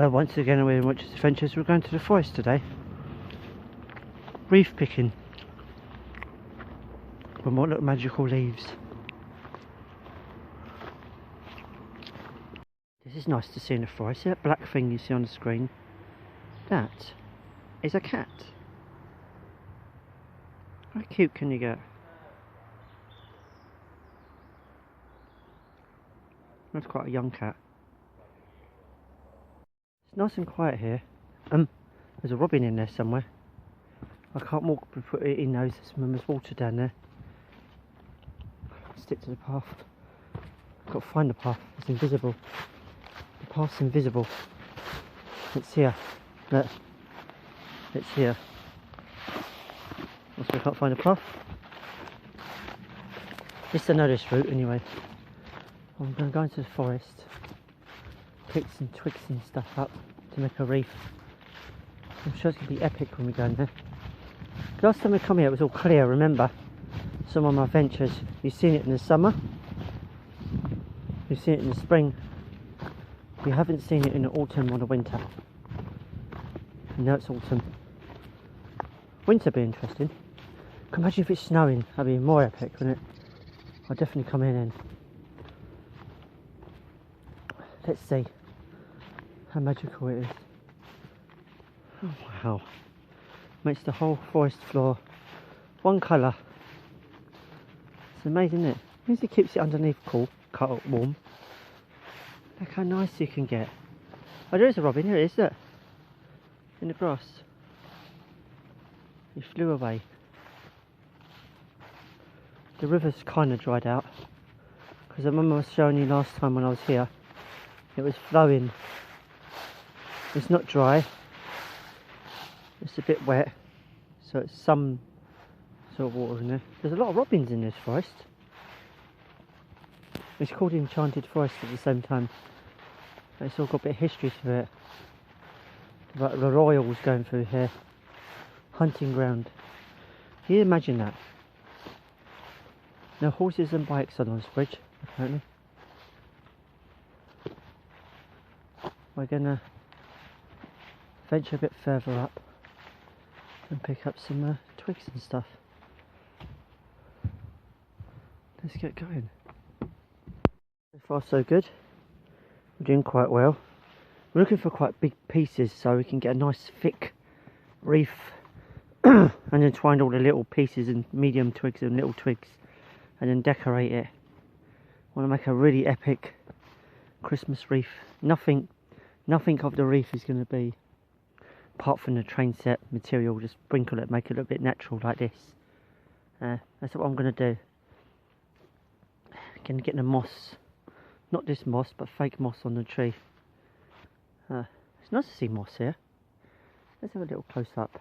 Hello once again, we're in Richard's Adventures. We're going to the forest today. Reef picking. With more little magical leaves. This is nice to see in the forest. See that black thing you see on the screen? That is a cat. How cute can you get? That's quite a young cat. It's nice and quiet here. There's a robin in there somewhere. I can't walk before he knows there's water down there. Stick to the path. I've got to find the path. It's invisible. The path's invisible. It's here. Look. It's here. Also, I can't find the path. Just I know this route anyway. I'm going to go into the forest, pick some twigs and stuff up to make a reef. I'm sure it's going to be epic when we go in there. Last time we come here it was all clear, remember? Some of my adventures. You've seen it in the summer, you've seen it in the spring, you haven't seen it in the autumn or the winter. And now it's autumn. Winter would be interesting. Can imagine if it's snowing, that'd be more epic, wouldn't it? I'll definitely come in then. Let's see how magical it is. Oh wow. Makes the whole forest floor one colour. It's amazing, isn't it? Means it keeps it underneath cool, warm. Look how nice you can get. Oh, there is a robin, here it is, look. In the grass. He flew away. The river's kind of dried out. Because I remember I was showing you last time when I was here. It was flowing. It's not dry. It's a bit wet. So it's some sort of water in there. There's a lot of robins in this forest. It's called Enchanted Forest at the same time. It's all got a bit of history to it. About the royals going through here. Hunting ground. Can you imagine that? No horses and bikes on this bridge, apparently. We're gonna venture a bit further up and pick up some twigs and stuff. Let's get going. So far so good. We're doing quite well. We're looking for quite big pieces so we can get a nice thick reef and then twine all the little pieces and medium twigs and little twigs and then decorate it. I want to make a really epic Christmas reef. Nothing of the reef is going to be, apart from the train set material, just sprinkle it, make it a little bit natural like this. That's what I'm going to do. Going to get the moss, not this moss, but fake moss on the tree. It's nice to see moss here. Let's have a little close up.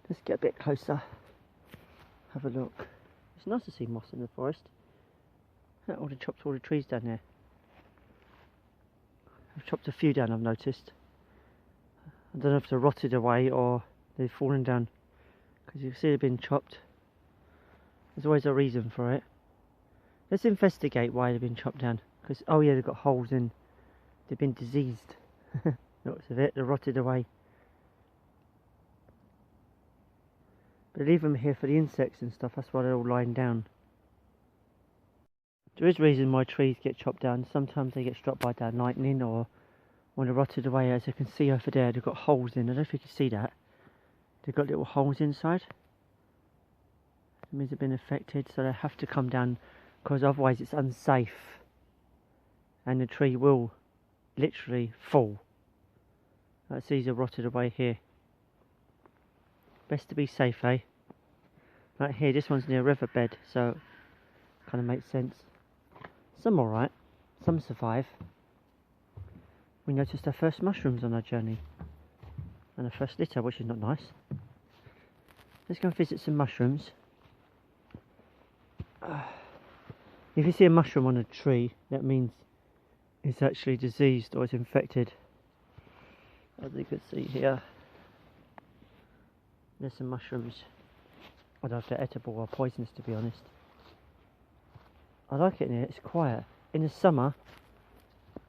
Let's get a bit closer. Have a look. It's nice to see moss in the forest. I would have chopped all the trees down there. I've chopped a few down, I've noticed. I don't know if they're rotted away or they've fallen down. Because you see they've been chopped. There's always a reason for it. Let's investigate why they've been chopped down. Because, oh yeah, they've got holes in. They've been diseased. Lots of it, they're rotted away. But they leave them here for the insects and stuff, that's why they're all lying down. There is a reason why trees get chopped down. Sometimes they get struck by down lightning or when they're rotted away. As you can see over there, they've got holes in. I don't know if you can see that. They've got little holes inside. It means they've been affected, so they have to come down because otherwise it's unsafe. And the tree will literally fall. That's these are rotted away here. Best to be safe, eh? Right here, this one's near a riverbed, so kind of makes sense. Some alright, some survive. We noticed our first mushrooms on our journey. And our first litter, which is not nice. Let's go and visit some mushrooms. If you see a mushroom on a tree, that means it's actually diseased or it's infected. As you can see here, there's some mushrooms. I don't know if they're edible or poisonous, to be honest. I like it in here, it's quiet. In the summer,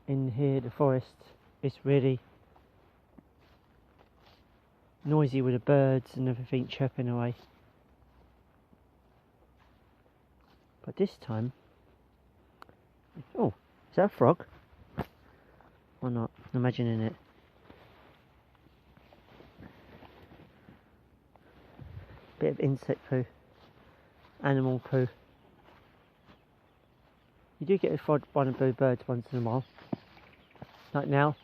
in here, the forest, it's really noisy with the birds and everything chirping away. But this time, oh, is that a frog? Or not? I'm imagining it. Bit of insect poo, animal poo. You do get one of blue birds once in a while. Like now,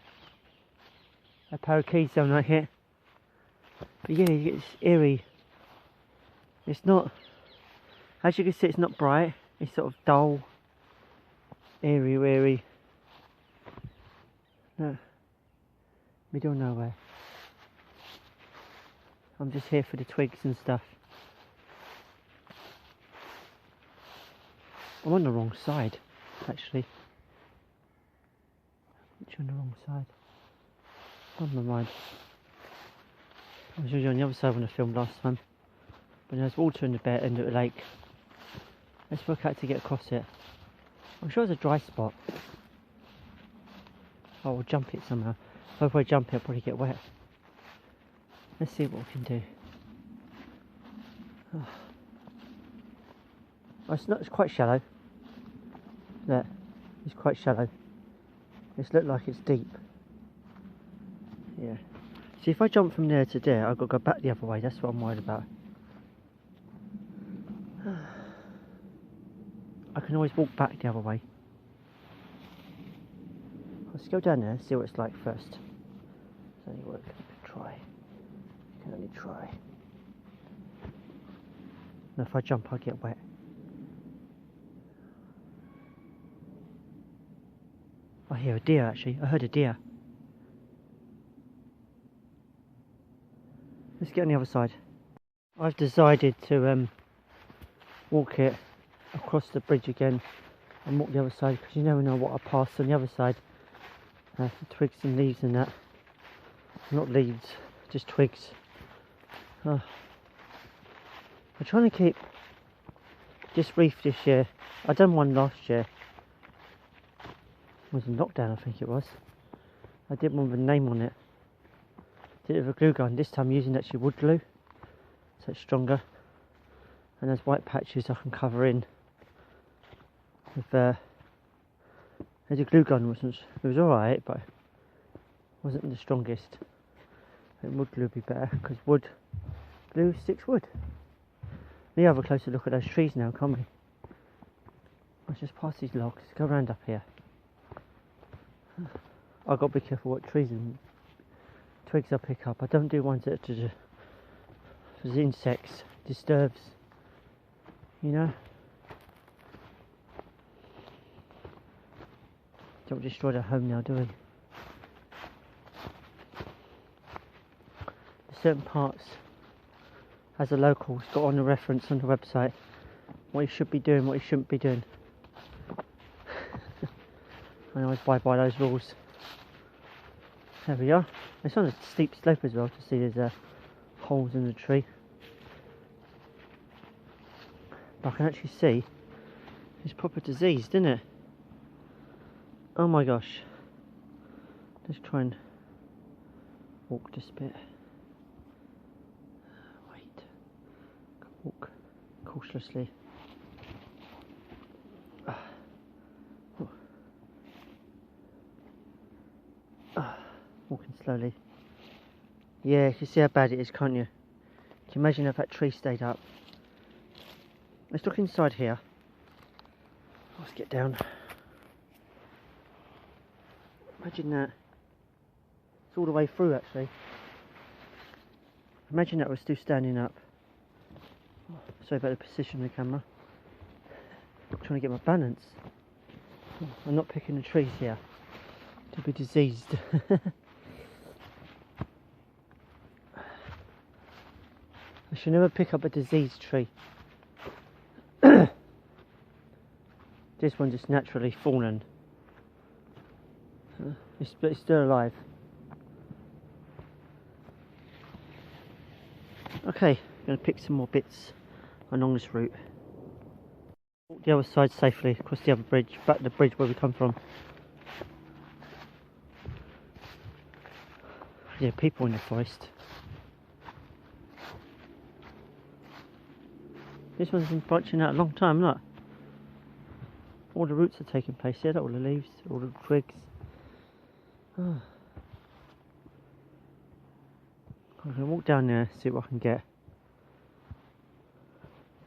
a parakeet's down right here. But yeah, you get this eerie. It's not, as you can see, it's not bright. It's sort of dull, eerie, weary. No, middle of nowhere. I'm just here for the twigs and stuff. I'm on the wrong side, actually. You're on the wrong side. Oh my mind. I was usually on the other side when I filmed last time. But there's water in the end of the lake. Let's work out to get across it. I'm sure there's a dry spot. Oh, we'll jump it somehow. If I jump it, I'll probably get wet. Let's see what we can do. Oh, it's quite shallow. Look, it's quite shallow. It's looked like it's deep. Yeah. See, if I jump from there to there, I've got to go back the other way. That's what I'm worried about. I can always walk back the other way. Let's go down there and see what it's like first. It's only work. Try. Can only try. And if I jump, I'll get wet. I hear a deer actually. I heard a deer. Let's get on the other side. I've decided to walk it across the bridge again and walk the other side because you never know what I pass on the other side. The twigs and leaves and that. Not leaves, just twigs. I'm trying to keep this reef this year. I done one last year. It was in lockdown, I think it was. I did one with a name on it. Did it with a glue gun. This time using actually wood glue, so it's stronger. And there's white patches I can cover in with the glue gun. It was alright, but it wasn't the strongest. I think wood glue would be better because wood glue sticks wood. We have a closer look at those trees now, can't we? Let's just pass these logs, go round up here. I've got to be careful what trees and twigs I pick up. I don't do ones that are just insects, disturbs, you know. Don't destroy their home now, do we? Certain parts, as a local, it's got on the reference on the website what you should be doing, what you shouldn't be doing. I always abide by those rules. There we are. It's on a steep slope as well to see there's holes in the tree. But I can actually see it's proper diseased, isn't it? Oh my gosh. Let's try and walk this bit. Wait. Walk cautiously. Walking slowly. Yeah, you can see how bad it is, can't you? Can you imagine if that tree stayed up? Let's look inside here. Let's get down. Imagine that. It's all the way through actually. Imagine that we're still standing up. Sorry about the position of the camera. I'm trying to get my balance. I'm not picking the trees here. To be diseased. I should never pick up a diseased tree. This one just naturally fallen. It's still alive. Okay, I'm going to pick some more bits along this route. Walk the other side safely, across the other bridge, back to the bridge where we come from. Yeah, people in the forest. This one's been branching out a long time, look. All the roots are taking place here, all the leaves, all the twigs. Oh. I'm going to walk down there, see what I can get.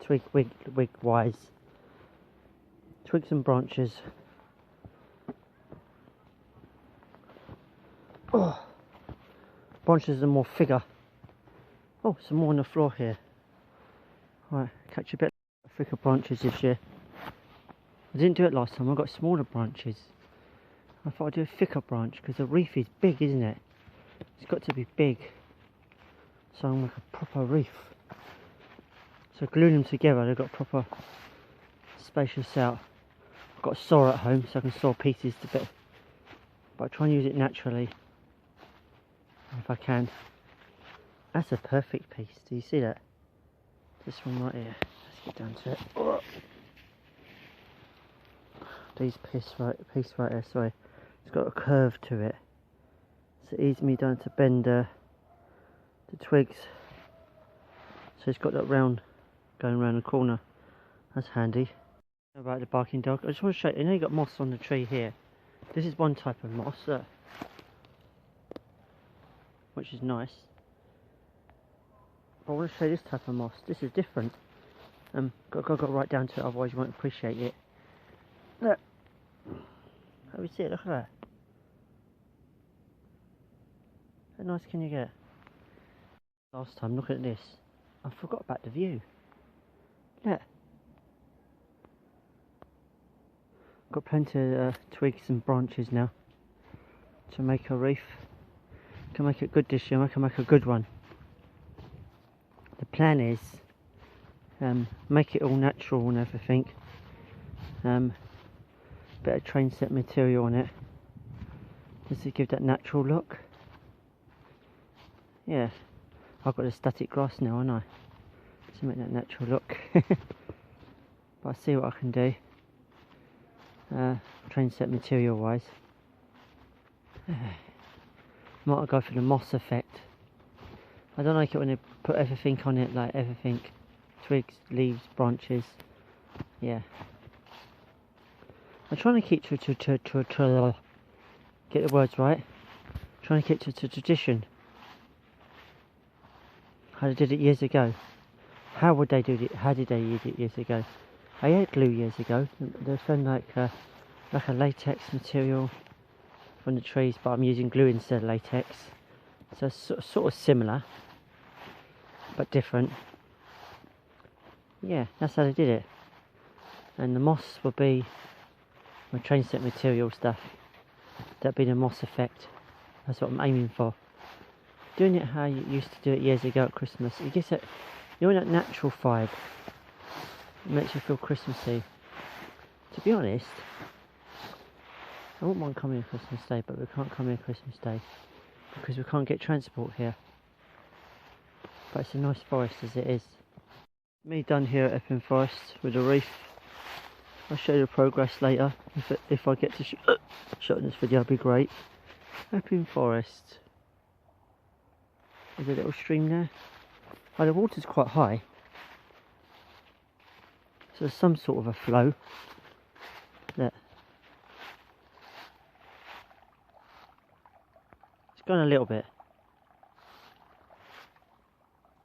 Wig wise. Twigs and branches. Oh. Branches are more figure. Oh, some more on the floor here. Right, catch a bit of thicker branches this year. I didn't do it last time, I got smaller branches. I thought I'd do a thicker branch because the reef is big, isn't it? It's got to be big. So I'm like a proper reef. So gluing them together, they've got proper spacious out. I've got a saw at home so I can saw pieces to bit. But I try and use it naturally if I can. That's a perfect piece. Do you see that? This one right here. Let's get down to it. Oh. These piece right there, sorry. It's got a curve to it. So it eases me down to bend the twigs. So it's got that round going around the corner. That's handy. About the barking dog. I just want to show you, know you got moss on the tree here. This is one type of moss, look. Which is nice. But I want to show you this type of moss. This is different. Got right down to it, otherwise you won't appreciate it. Look. How do we see it? Look at that. How nice can you get? Last time, look at this. I forgot about the view. Look. Got plenty of twigs and branches now to make a reef. Can make it good this year. I can make a good one. The plan is make it all natural and everything. Bit of train set material on it just to give that natural look. Yeah, I've got a static grass now, haven't I? To make that natural look. But I see what I can do. Train set material wise. Might go for the moss effect. I don't like it when they put everything on it, like everything. Twigs, leaves, branches. Yeah. I'm trying to keep to get the words right. Trying to keep to tradition. How they did it years ago. How would they do it? How did they use it years ago? I had glue years ago. They found like a latex material from the trees, but I'm using glue instead of latex. So it's sort of similar, but different. Yeah, that's how they did it. And the moss would be my train set material stuff. That'd be the moss effect. That's what I'm aiming for. Doing it how you used to do it years ago at Christmas. It gives it, you know, that natural vibe. It makes you feel Christmassy. To be honest, I wouldn't mind coming on Christmas Day, but we can't come here Christmas Day because we can't get transport here. But it's a nice forest as it is. Me done here at Epping Forest with the reef. I'll show you the progress later. If I get to shot in this video, it'd be great. Epping Forest. There's a little stream there. Oh, the water's quite high. So there's some sort of a flow. Look. It's gone a little bit.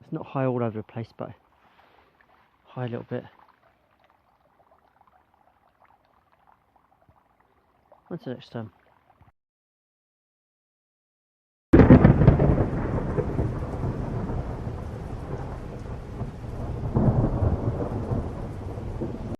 It's not high all over the place, but high a little bit. Until next time.